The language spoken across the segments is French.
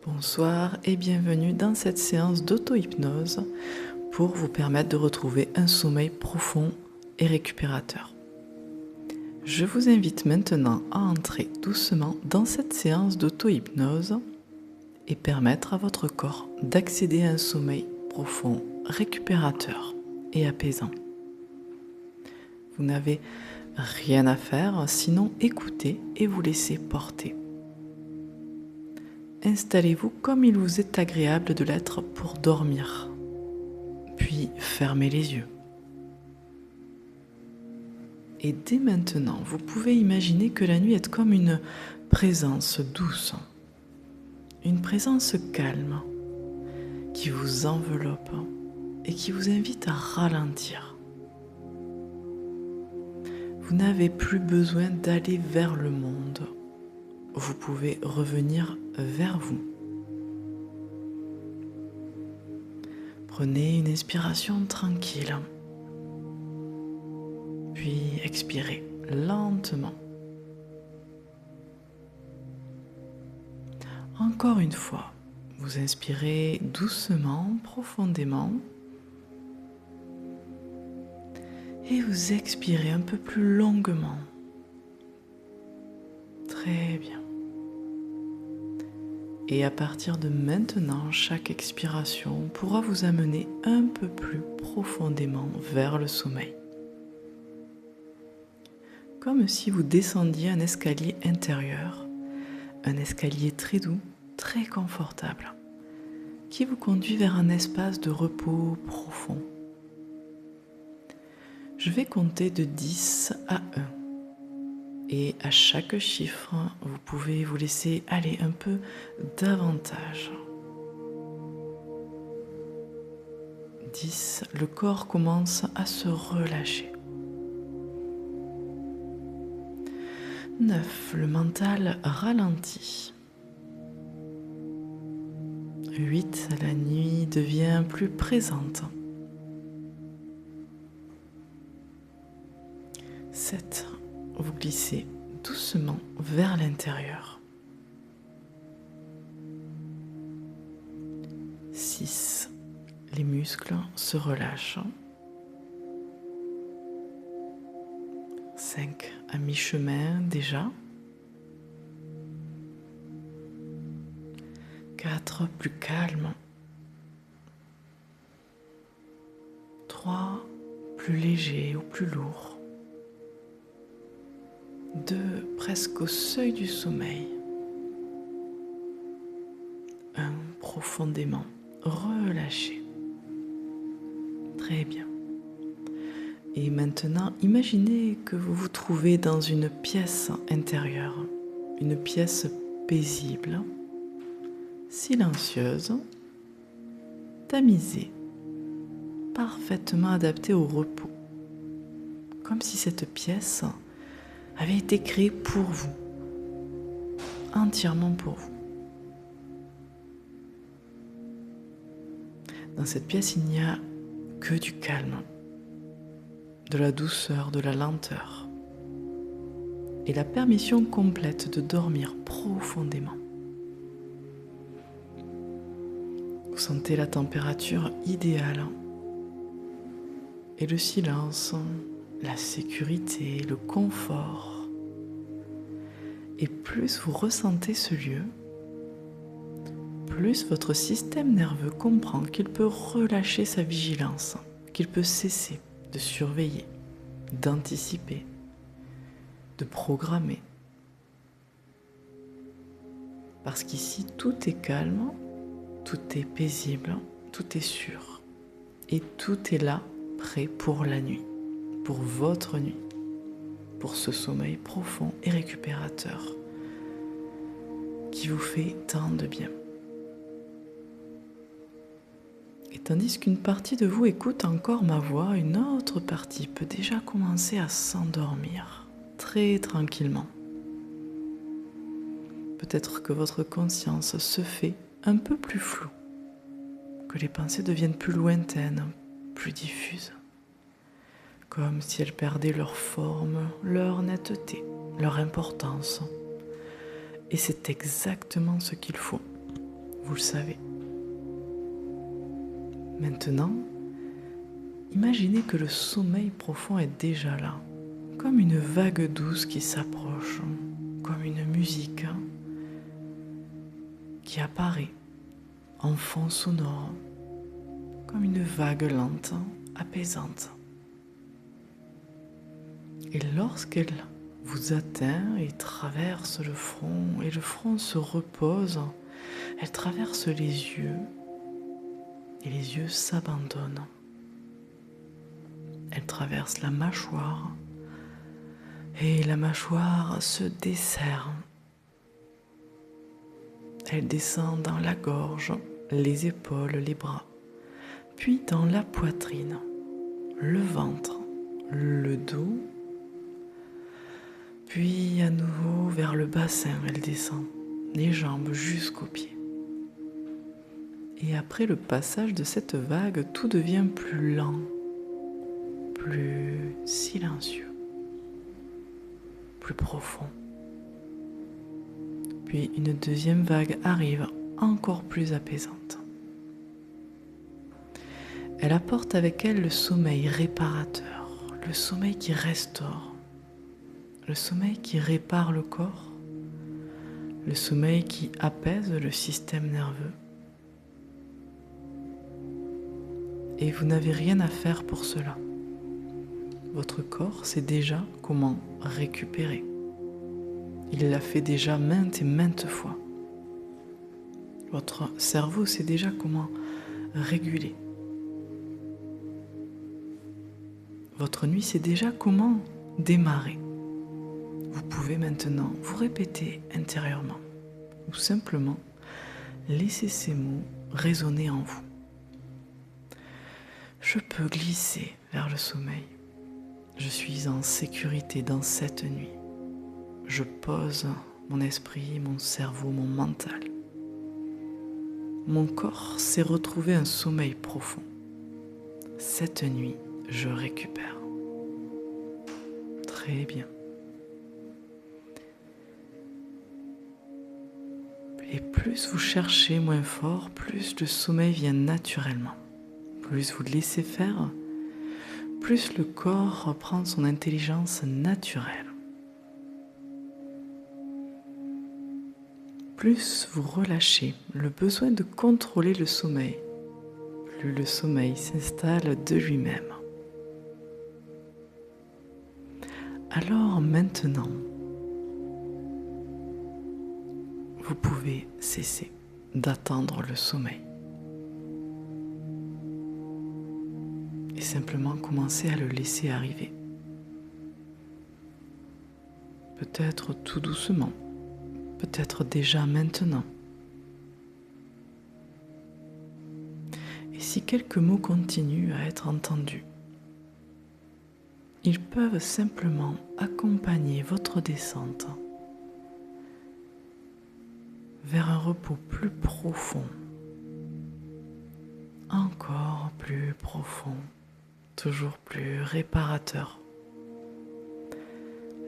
Bonsoir et bienvenue dans cette séance d'auto-hypnose pour vous permettre de retrouver un sommeil profond et récupérateur. Je vous invite maintenant à entrer doucement dans cette séance d'auto-hypnose et permettre à votre corps d'accéder à un sommeil profond, récupérateur et apaisant. Vous n'avez rien à faire, sinon écouter et vous laisser porter. Installez-vous comme il vous est agréable de l'être pour dormir, puis fermez les yeux. Et dès maintenant, vous pouvez imaginer que la nuit est comme une présence douce, une présence calme qui vous enveloppe et qui vous invite à ralentir. Vous n'avez plus besoin d'aller vers le monde. Vous pouvez revenir vers vous. Prenez une inspiration tranquille, puis expirez lentement. Encore une fois, vous inspirez doucement, profondément, et vous expirez un peu plus longuement. Très bien. Et à partir de maintenant, chaque expiration pourra vous amener un peu plus profondément vers le sommeil. Comme si vous descendiez un escalier intérieur, un escalier très doux, très confortable, qui vous conduit vers un espace de repos profond. Je vais compter de 10 à 1. Et à chaque chiffre, vous pouvez vous laisser aller un peu davantage. 10, le corps commence à se relâcher. 9, le mental ralentit. 8, la nuit devient plus présente. 7, vous glissez doucement vers l'intérieur. 6, les muscles se relâchent. 5, à mi-chemin déjà. 4, plus calme. 3, plus léger ou plus lourd. 2, presque au seuil du sommeil. 1, profondément relâché. Très bien. Et maintenant, imaginez que vous vous trouvez dans une pièce intérieure, une pièce paisible, silencieuse, tamisée, parfaitement adaptée au repos, comme si cette pièce avait été créée pour vous, entièrement pour vous. Dans cette pièce, il n'y a que du calme, de la douceur, de la lenteur et la permission complète de dormir profondément. Vous sentez la température idéale et le silence, la sécurité, le confort. Et plus vous ressentez ce lieu, plus votre système nerveux comprend qu'il peut relâcher sa vigilance, qu'il peut cesser de surveiller, d'anticiper, de programmer. Parce qu'ici, tout est calme, tout est paisible, tout est sûr. Et tout est là, prêt pour la nuit, pour votre nuit, pour ce sommeil profond et récupérateur qui vous fait tant de bien. Et tandis qu'une partie de vous écoute encore ma voix, une autre partie peut déjà commencer à s'endormir très tranquillement. Peut-être que votre conscience se fait un peu plus floue, que les pensées deviennent plus lointaines, plus diffuses, comme si elles perdaient leur forme, leur netteté, leur importance. Et c'est exactement ce qu'il faut. vous le savez. Maintenant, imaginez que le sommeil profond est déjà là, comme une vague douce qui s'approche, comme une musique qui apparaît en fond sonore, comme une vague lente, apaisante. Et lorsqu'elle vous atteint et traverse le front, et le front se repose, elle traverse les yeux, et les yeux s'abandonnent. Elle traverse la mâchoire, et la mâchoire se desserre. Elle descend dans la gorge, les épaules, les bras, puis dans la poitrine, le ventre, le dos, puis à nouveau vers le bassin, elle descend, les jambes jusqu'aux pieds. Et après le passage de cette vague, tout devient plus lent, plus silencieux, plus profond. Puis une deuxième vague arrive, encore plus apaisante. Elle apporte avec elle le sommeil réparateur, le sommeil qui restaure, le sommeil qui répare le corps, le sommeil qui apaise le système nerveux. Et vous n'avez rien à faire pour cela. Votre corps sait déjà comment récupérer. Il l'a fait déjà maintes et maintes fois. Votre cerveau sait déjà comment réguler. Votre nuit sait déjà comment démarrer. Vous pouvez maintenant vous répéter intérieurement ou simplement laisser ces mots résonner en vous. Je peux glisser vers le sommeil. Je suis en sécurité dans cette nuit. Je pose mon esprit, mon cerveau, mon mental. Mon corps s'est retrouvé un sommeil profond. Cette nuit, je récupère. Très bien. Et plus vous cherchez moins fort, plus le sommeil vient naturellement. Plus vous le laissez faire, plus le corps reprend son intelligence naturelle. Plus vous relâchez le besoin de contrôler le sommeil, plus le sommeil s'installe de lui-même. Alors maintenant, vous pouvez cesser d'attendre le sommeil et simplement commencer à le laisser arriver. Peut-être tout doucement, peut-être déjà maintenant. Et si quelques mots continuent à être entendus, ils peuvent simplement accompagner votre descente vers un repos plus profond, encore plus profond, toujours plus réparateur.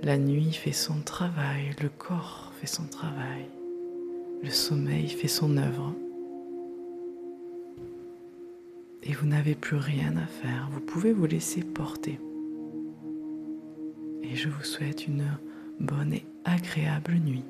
La nuit fait son travail, le corps fait son travail, le sommeil fait son œuvre. Et vous n'avez plus rien à faire, vous pouvez vous laisser porter. Et je vous souhaite une bonne et agréable nuit.